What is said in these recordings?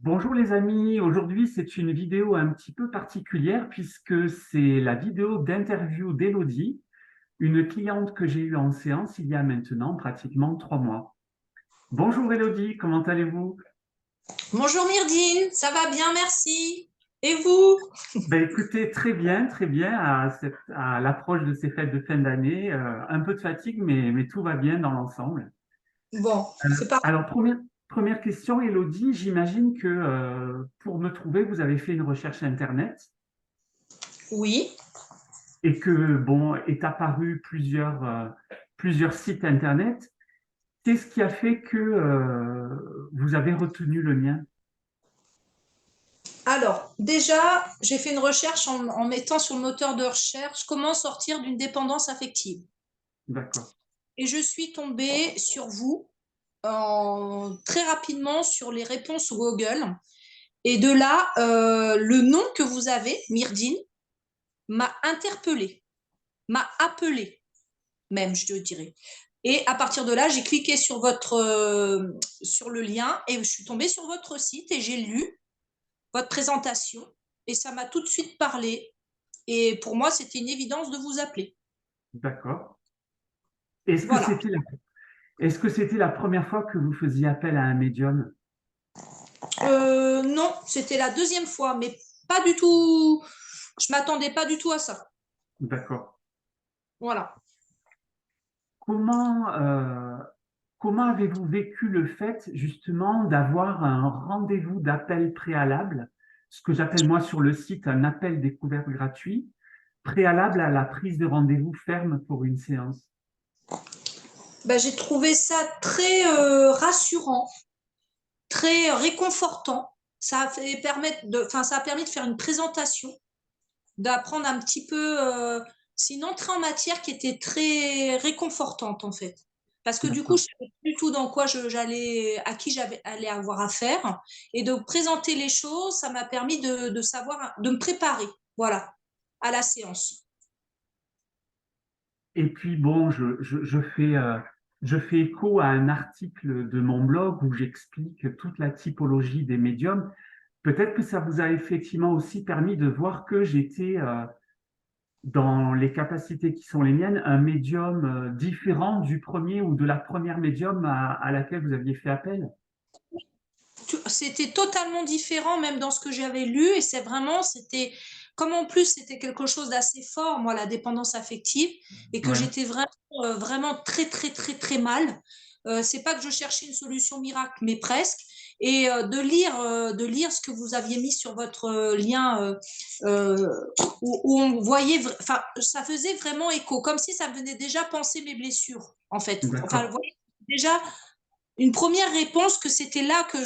Bonjour les amis, aujourd'hui c'est une vidéo un petit peu particulière puisque c'est la vidéo d'interview d'Elodie, une cliente que j'ai eue en séance il y a maintenant pratiquement 3 mois. Bonjour Elodie, comment allez-vous? Bonjour Myrdine, ça va bien, merci. Et vous? Ben écoutez, très bien à l'approche de ces fêtes de fin d'année, un peu de fatigue mais tout va bien dans l'ensemble. Bon, Euh, c'est parti. alors première question Elodie, j'imagine que pour me trouver vous avez fait une recherche Internet. Oui. Et que, bon, est apparu plusieurs sites Internet. Qu'est-ce qui a fait que vous avez retenu le mien? Alors, déjà, j'ai fait une recherche en mettant sur le moteur de recherche comment sortir d'une dépendance affective. D'accord, Et je suis tombée sur vous très rapidement sur les réponses Google. Et de là, le nom que vous avez, Myrdine, m'a interpellée, m'a appelée même, je dirais. Et à partir de là, j'ai cliqué sur le lien et je suis tombée sur votre site et j'ai lu votre présentation et ça m'a tout de suite parlé. Et pour moi, c'était une évidence de vous appeler. d'accord. Est-ce que Voilà. c'était est-ce que c'était la première fois que vous faisiez appel à un médium? Non, c'était la deuxième fois, mais pas du tout. Je m'attendais pas du tout à ça. D'accord. Voilà. Comment, comment avez-vous vécu le fait justement d'avoir un rendez-vous d'appel préalable, ce que j'appelle moi sur le site un appel découverte gratuit, préalable à la prise de rendez-vous ferme pour une séance? Ben, j'ai trouvé ça très rassurant, très réconfortant. Ça a permis de faire une présentation, d'apprendre un petit peu. C'est une entrée en matière qui était très réconfortante en fait. Parce que du coup, D'accord. je ne savais plus du tout dans quoi à qui j'avais allé avoir affaire. Et de présenter les choses, ça m'a permis de savoir, de me préparer, voilà, à la séance. Et puis bon, je fais écho à un article de mon blog où j'explique toute la typologie des médiums. Peut-être que ça vous a effectivement aussi permis de voir que j'étais, dans les capacités qui sont les miennes, un médium différent du premier ou de la première médium à laquelle vous aviez fait appel. C'était totalement différent, même dans ce que j'avais lu. Et c'était, comme en plus c'était quelque chose d'assez fort, moi, la dépendance affective, et que Ouais, j'étais vraiment très, très, très, très mal. C'est pas que je cherchais une solution miracle, mais presque. Et de lire ce que vous aviez mis sur votre lien, où on voyait, enfin, ça faisait vraiment écho, comme si ça venait déjà penser mes blessures, en fait. Enfin, vous d'accord. voyez, déjà une première réponse que c'était là que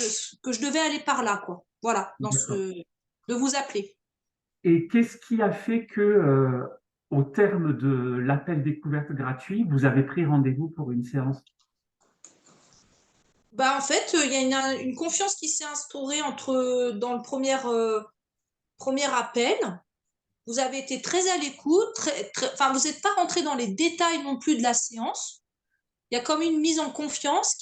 je devais aller par là, quoi. Voilà, D'accord. de vous appeler. Et qu'est-ce qui a fait que, au terme de l'appel découverte gratuit, vous avez pris rendez-vous pour une séance? Bah, en fait, il y a une confiance qui s'est instaurée dans le premier appel. Vous avez été très à l'écoute, enfin, vous n'êtes pas rentré dans les détails non plus de la séance. Il y a comme une mise en confiance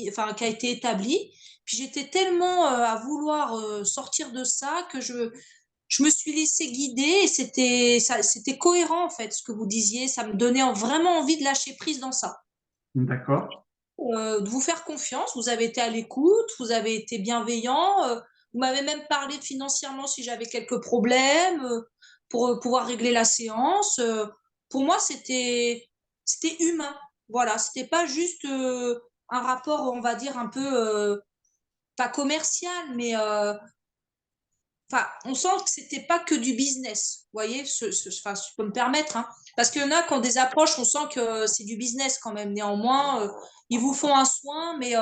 enfin, qui a été établie. Puis j'étais tellement à vouloir sortir de ça que je me suis laissée guider et c'était cohérent en fait ce que vous disiez. Ça me donnait vraiment envie de lâcher prise dans ça, D'accord. de vous faire confiance. Vous avez été à l'écoute, vous avez été bienveillant. Vous m'avez même parlé financièrement si j'avais quelques problèmes pour pouvoir régler la séance. Pour moi, c'était humain. Voilà, c'était pas juste un rapport, on va dire un peu pas commercial, mais enfin, on sent que c'était pas que du business, vous voyez, enfin, je peux me permettre, hein, parce qu'il y en a qui ont des approches, on sent que c'est du business quand même. Néanmoins, ils vous font un soin, mais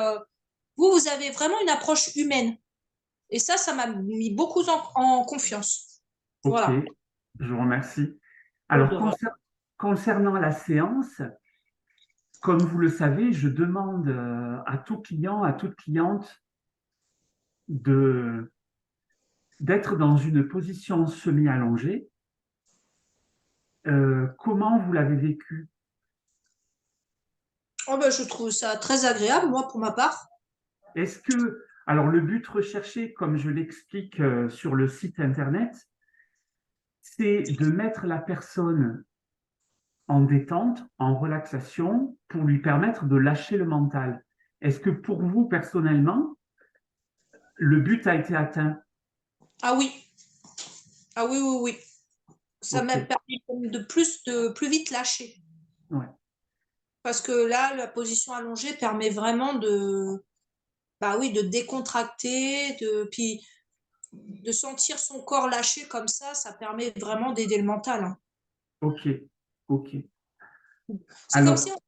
vous avez vraiment une approche humaine. Et ça m'a mis beaucoup en confiance. Ok, Voilà. je vous remercie. De Alors, rien. concernant la séance, comme vous le savez, je demande à tout client, à toute cliente de d'être dans une position semi-allongée. Comment vous l'avez vécu? Oh ben, je trouve ça très agréable, moi, pour ma part. Est-ce que, Alors, le but recherché, comme je l'explique sur le site internet, c'est de mettre la personne en détente, en relaxation, pour lui permettre de lâcher le mental. Est-ce que pour vous, personnellement, le but a été atteint? Ah oui, ah oui, oui, oui. Ça Ok, m'a permis de plus vite lâcher. ouais, Parce que là, la position allongée permet vraiment bah oui, de décontracter, puis de sentir son corps lâcher comme ça permet vraiment d'aider le mental, hein. ok, ok. C'est comme si Alors,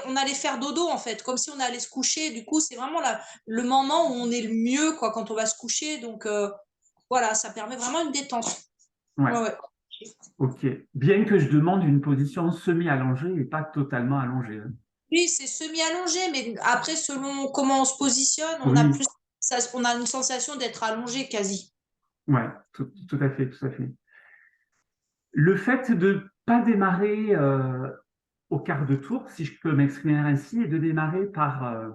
on allait faire dodo, en fait, comme si on allait se coucher. Du coup, c'est vraiment le moment où on est le mieux, quoi, quand on va se coucher. Donc, voilà, ça permet vraiment une détente. ouais, Ouais, ouais. ok. Bien que je demande une position semi-allongée et pas totalement allongée, hein. Oui, c'est semi-allongé, mais après, selon comment on se positionne, Oui, on a une sensation d'être allongé quasi. ouais, tout à fait, tout à fait. Le fait de pas démarrer au quart de tour, si je peux m'exprimer ainsi, et de démarrer par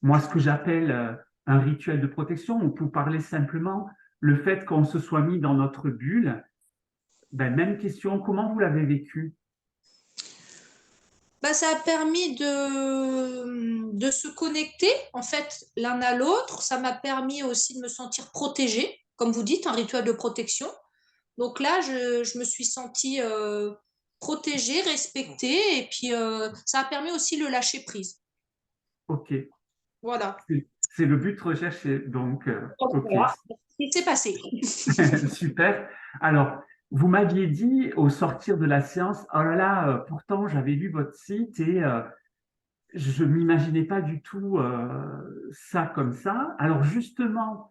moi ce que j'appelle un rituel de protection, ou pour parler simplement, le fait qu'on se soit mis dans notre bulle, ben, même question, comment vous l'avez vécu? Bah, ça a permis de se connecter, en fait, l'un à l'autre. Ça m'a permis aussi de me sentir protégée, comme vous dites, un rituel de protection. Donc là, je me suis sentie protégée, respectée, et puis ça a permis aussi le lâcher prise. Ok, Voilà. c'est le but recherché, donc ok. Voilà. Ce qui s'est passé. Super. Alors, vous m'aviez dit au sortir de la séance, oh là là, pourtant j'avais lu votre site et je m'imaginais pas du tout ça comme ça. Alors justement,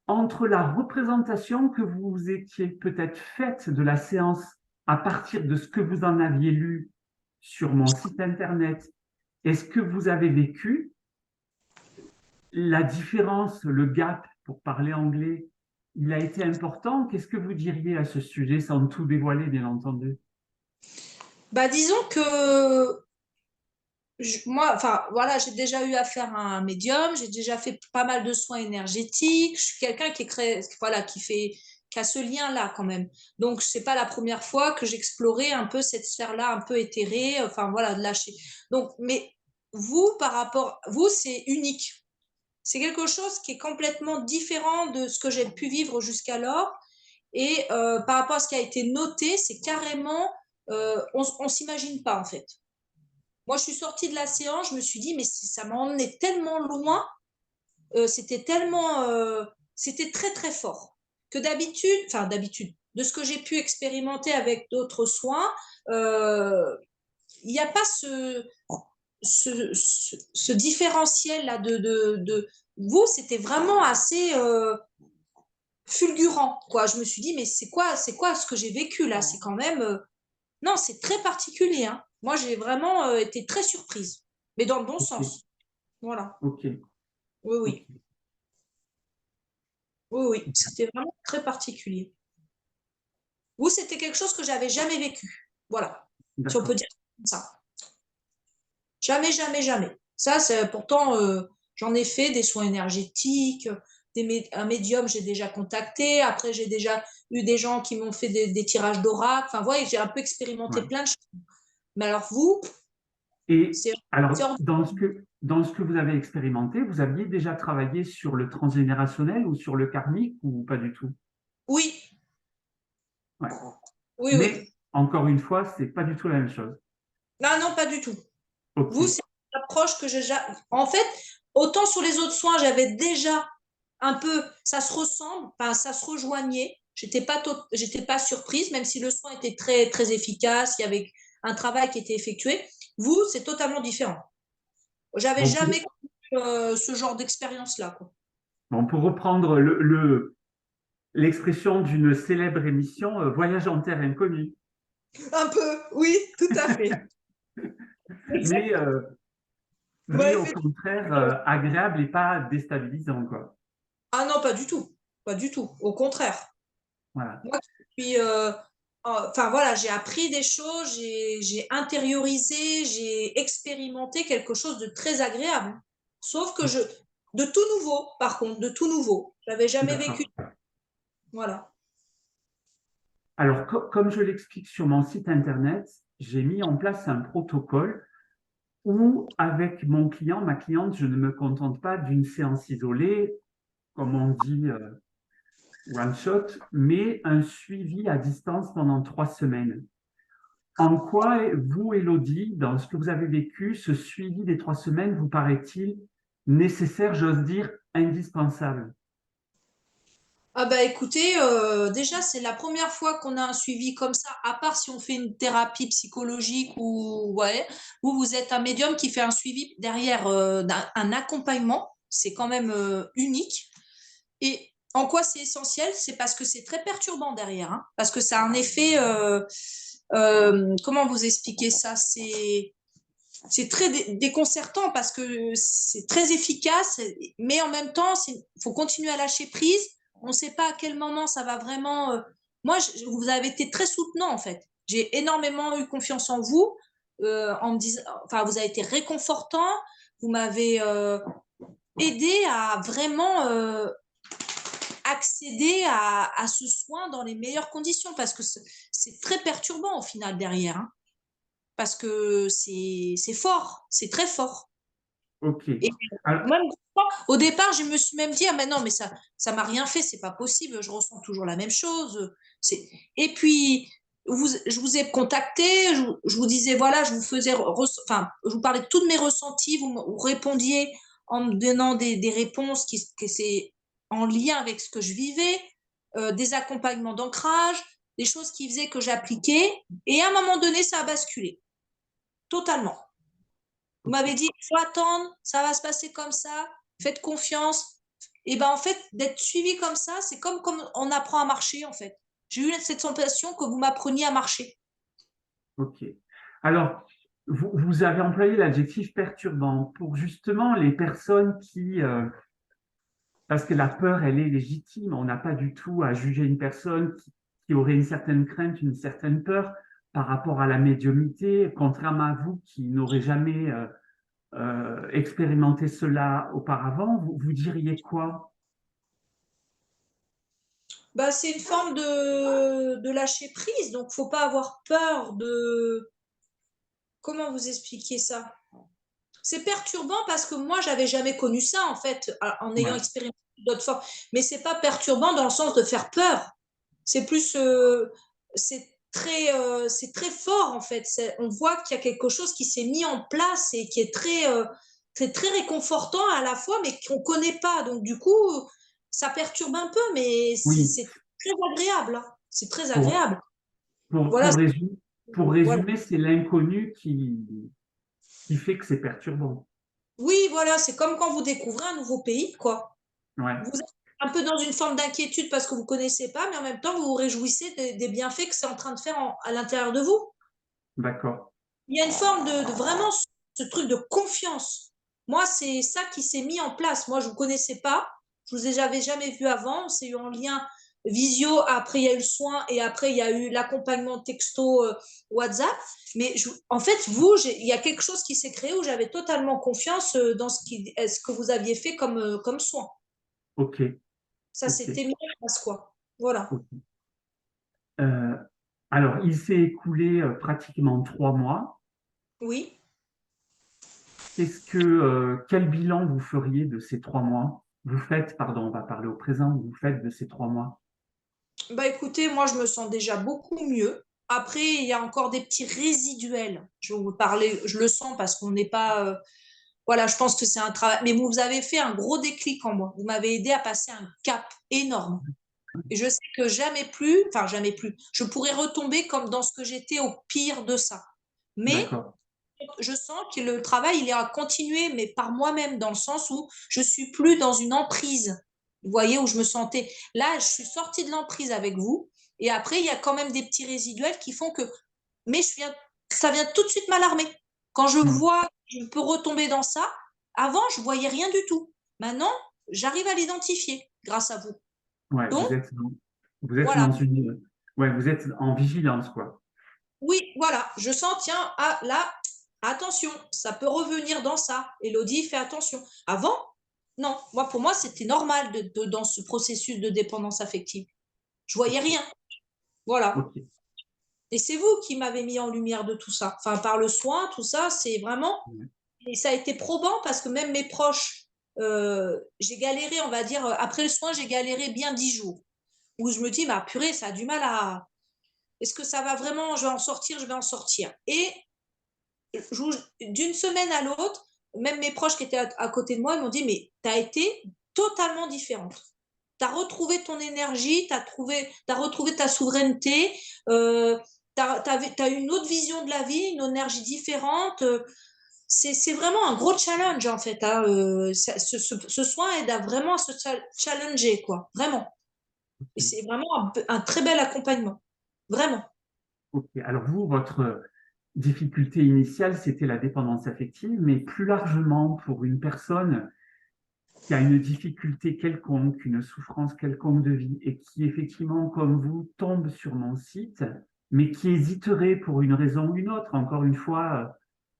entre la représentation que vous étiez peut-être faite de la séance à partir de ce que vous en aviez lu sur mon site internet, est-ce que vous avez vécu la différence, le gap, pour parler anglais, il a été important? Qu'est-ce que vous diriez à ce sujet, sans tout dévoiler, bien entendu? Bah, disons que moi, enfin, voilà, j'ai déjà eu affaire à un médium, j'ai déjà fait pas mal de soins énergétiques. Je suis quelqu'un voilà, qui a ce lien-là quand même. Donc, c'est pas la première fois que j'explorais un peu cette sphère-là, un peu éthérée, enfin, voilà, de lâcher. Donc, mais vous, c'est unique. C'est quelque chose qui est complètement différent de ce que j'ai pu vivre jusqu'alors. Et par rapport à ce qui a été noté, c'est carrément, on s'imagine pas en fait. Moi, je suis sortie de la séance, je me suis dit, mais ça m'a emmené tellement loin, c'était très très fort. Que d'habitude, de ce que j'ai pu expérimenter avec d'autres soins, il n'y a pas ce différentiel là de vous, c'était vraiment assez fulgurant, quoi. Je me suis dit, mais c'est quoi ce que j'ai vécu là? C'est quand même, non, c'est très particulier, hein. Moi, j'ai vraiment été très surprise, mais dans le bon Ok, sens. Voilà. ok, Oui, ok, oui. Oui, oui. C'était vraiment très particulier. Vous, c'était quelque chose que j'avais jamais vécu. Voilà. Si on peut d'accord. dire comme ça. Jamais, jamais, jamais. Ça, c'est pourtant, j'en ai fait des soins énergétiques, un médium, j'ai déjà contacté. Après, j'ai déjà eu des gens qui m'ont fait des tirages d'oracle. Enfin, voilà, j'ai un peu expérimenté Ouais. plein de choses. Mais alors, vous, Et c'est alors, hors- dans ce que vous avez expérimenté, vous aviez déjà travaillé sur le transgénérationnel ou sur le karmique ou pas du tout? Oui, Ouais. oui, oui. Mais encore une fois, c'est pas du tout la même chose. Non, non, pas du tout. Ok, Vous, c'est l'approche que j'ai. En fait, autant sur les autres soins, j'avais déjà un peu, ça se ressemble, enfin, ça se rejoignait. J'étais pas surprise, même si le soin était très, très efficace, il y avait un travail qui était effectué. Vous, c'est totalement différent. J'avais bon, jamais connu ce genre d'expérience-là, quoi. bon, pour reprendre l'expression d'une célèbre émission, Voyage en terre inconnue. Un peu, oui, tout à fait. Mais, Exactement. euh, mais Ouais, au contraire, agréable et pas déstabilisant, quoi. ah non, pas du tout. Pas du tout. Au contraire. Voilà. Moi qui enfin voilà, j'ai appris des choses, j'ai intériorisé, j'ai expérimenté quelque chose de très agréable. Sauf que Ok. De tout nouveau, par contre, de tout nouveau. J'avais jamais vécu. D'accord. Voilà. Alors, comme je l'explique sur mon site internet, j'ai mis en place un protocole où, avec mon client, ma cliente, je ne me contente pas d'une séance isolée, comme on dit, one shot, mais un suivi à distance pendant 3 semaines. En quoi, vous, Élodie, dans ce que vous avez vécu, ce suivi des 3 semaines vous paraît-il nécessaire, j'ose dire, indispensable? Ah bah écoutez, déjà c'est la première fois qu'on a un suivi comme ça, à part si on fait une thérapie psychologique ou ouais, vous êtes un médium qui fait un suivi derrière un accompagnement, c'est quand même unique. Et en quoi c'est essentiel? C'est parce que c'est très perturbant derrière, hein, parce que ça a un effet, comment vous expliquer ça? C'est très déconcertant parce que c'est très efficace, mais en même temps, il faut continuer à lâcher prise. On ne sait pas à quel moment ça va vraiment. Moi, vous avez été très soutenant en fait. J'ai énormément eu confiance en vous, en me disant, enfin, vous avez été réconfortant. Vous m'avez aidé à vraiment accéder à ce soin dans les meilleures conditions parce que c'est très perturbant au final derrière, hein, parce que c'est fort, c'est très fort. Ok. Et Alors, même au départ, je me suis même dit, ah mais non, mais ça m'a rien fait, c'est pas possible, je ressens toujours la même chose. Et puis, je vous ai contacté, je vous disais, voilà, je vous faisais, enfin, je vous parlais de tous mes ressentis, vous répondiez en me donnant des réponses qui c'est en lien avec ce que je vivais, des accompagnements d'ancrage, des choses qui faisaient que j'appliquais, et à un moment donné, ça a basculé, totalement. Vous m'avez dit, il faut attendre, ça va se passer comme ça, faites confiance. Et ben en fait, d'être suivi comme ça, c'est comme on apprend à marcher en fait. J'ai eu cette sensation que vous m'appreniez à marcher. ok. Alors, vous avez employé l'adjectif perturbant pour justement les personnes qui, parce que la peur, elle est légitime. On n'a pas du tout à juger une personne qui aurait une certaine crainte, une certaine peur par rapport à la médiumnité, contrairement à vous qui n'aurez jamais expérimenté cela auparavant. Vous diriez quoi? Bah, c'est une forme de lâcher prise, donc faut pas avoir peur de... Comment vous expliquer ça? C'est perturbant parce que moi, j'avais jamais connu ça en fait, en ayant Ouais. expérimenté d'autres formes. Mais c'est pas perturbant dans le sens de faire peur. C'est plus, c'est très fort en fait. On voit qu'il y a quelque chose qui s'est mis en place et qui est c'est très réconfortant à la fois, mais qu'on connaît pas. Donc du coup, ça perturbe un peu, mais Oui, c'est très agréable, hein. C'est très pour, agréable. pour, Voilà, pour résumer, pour voilà. résumer, c'est l'inconnu qui fait que c'est perturbant. Oui, voilà, c'est comme quand vous découvrez un nouveau pays, quoi. Ouais, Vous êtes un peu dans une forme d'inquiétude parce que vous ne connaissez pas, mais en même temps, vous vous réjouissez des bienfaits que c'est en train de faire à l'intérieur de vous. d'accord. Il y a une forme de vraiment ce truc de confiance. Moi, c'est ça qui s'est mis en place. Moi, je ne vous connaissais pas. Je vous avais jamais vu avant. C'est eu en lien visio. Après, il y a eu le soin et après, il y a eu l'accompagnement texto WhatsApp. Mais en fait, il y a quelque chose qui s'est créé où j'avais totalement confiance dans ce que vous aviez fait comme soin. Ok, Ça ok, s'était mis en place, quoi. Voilà. ok. Euh, alors, il s'est écoulé pratiquement 3 mois. Oui. Quel bilan vous feriez de ces 3 mois? Vous faites, pardon, on va parler au présent, vous faites de ces 3 mois. Bah écoutez, moi je me sens déjà beaucoup mieux. Après, il y a encore des petits résiduels. Je vais vous parler, je le sens parce qu'on n'est pas. Voilà, je pense que c'est un travail. Mais vous avez fait un gros déclic en moi. Vous m'avez aidé à passer un cap énorme. Et je sais que jamais plus, enfin jamais plus, je pourrais retomber comme dans ce que j'étais au pire de ça. Mais D'accord. je sens que le travail, il est à continuer, mais par moi-même, dans le sens où je suis plus dans une emprise. Vous voyez, où je me sentais. Là, je suis sortie de l'emprise avec vous. Et après, il y a quand même des petits résiduels qui font que. Mais ça vient tout de suite m'alarmer. Quand je Hmm. vois, je peux retomber dans ça. Avant, je voyais rien du tout. Maintenant, j'arrive à l'identifier grâce à vous. Ouais, Donc, vous êtes voilà. dans ouais, vous êtes en vigilance, quoi. Oui, voilà. Je sens, tiens, là, attention, ça peut revenir dans ça. Elodie, fais attention. Avant, Non, moi, pour moi, c'était normal dans ce processus de dépendance affective. Je voyais Ok, rien. Voilà. ok. Et c'est vous qui m'avez mis en lumière de tout ça. Enfin, par le soin, tout ça, c'est vraiment. Ouais. Et ça a été probant parce que même mes proches, j'ai galéré, on va dire, après le soin, j'ai galéré bien 10 jours. Où je me dis, bah purée, ça a du mal à. Est-ce que ça va vraiment, je vais en sortir, je vais en sortir. Et d'une semaine à l'autre, même mes proches qui étaient à côté de moi, ils m'ont dit, mais tu as été totalement différente. Tu as retrouvé ton énergie, t'as retrouvé ta souveraineté, tu as eu une autre vision de la vie, une énergie différente. C'est vraiment un gros challenge en fait. Hein. Ce soin aide à vraiment à se challenger, quoi. Vraiment. Et Ok. c'est vraiment un très bel accompagnement. Vraiment. Ok. Alors vous, votre difficulté initiale, c'était la dépendance affective, mais plus largement pour une personne qui a une difficulté quelconque, une souffrance quelconque de vie et qui effectivement, comme vous, tombe sur mon site, mais qui hésiterait pour une raison ou une autre, encore une fois,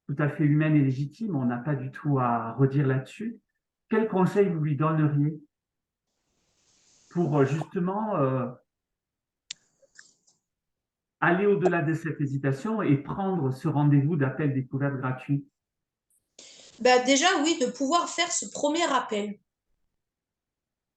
tout à fait humaine et légitime, on n'a pas du tout à redire là-dessus. Quel conseil vous lui donneriez pour justement aller au-delà de cette hésitation et prendre ce rendez-vous d'appel découverte gratuit? Bah déjà, oui, de pouvoir faire ce premier appel.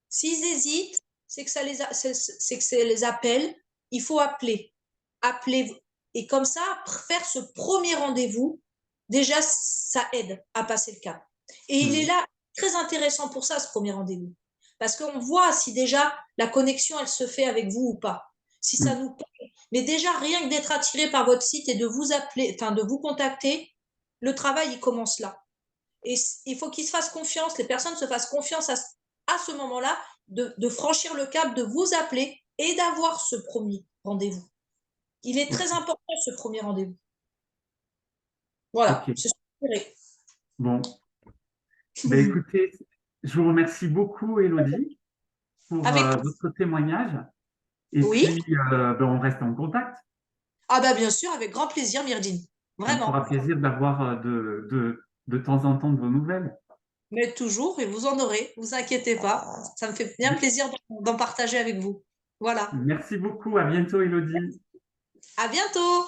S'ils hésitent, c'est que c'est que ça les appelle. Il faut appeler. Appeler. Et comme ça, faire ce premier rendez-vous, déjà, ça aide à passer le cap. Et il est Hmm. là, très intéressant pour ça, ce premier rendez-vous. Parce qu'on voit si déjà la connexion, elle se fait avec vous ou pas. Si ça Hmm. nous plaît. Mais déjà, rien que d'être attiré par votre site et de vous appeler, enfin, de vous contacter, le travail, il commence là. Et il faut qu'ils se fassent confiance, les personnes se fassent confiance à ce moment-là, de franchir le cap, de vous appeler et d'avoir ce premier rendez-vous. Il est Ok, très important, ce premier rendez-vous. Voilà, ok. c'est ce que je dirais. Bon, ben écoutez, je vous remercie beaucoup, Elodie, pour Avec votre témoignage. Et oui, puis, ben, on reste en contact. ah bah bien sûr, avec grand plaisir, Myrdine. Ça me Vraiment. fera plaisir d'avoir de temps en temps de vos nouvelles. Mais toujours, et vous en aurez, vous inquiétez pas. Ça me fait bien plaisir d'en partager avec vous. Voilà. Merci beaucoup. À bientôt, Elodie. À bientôt!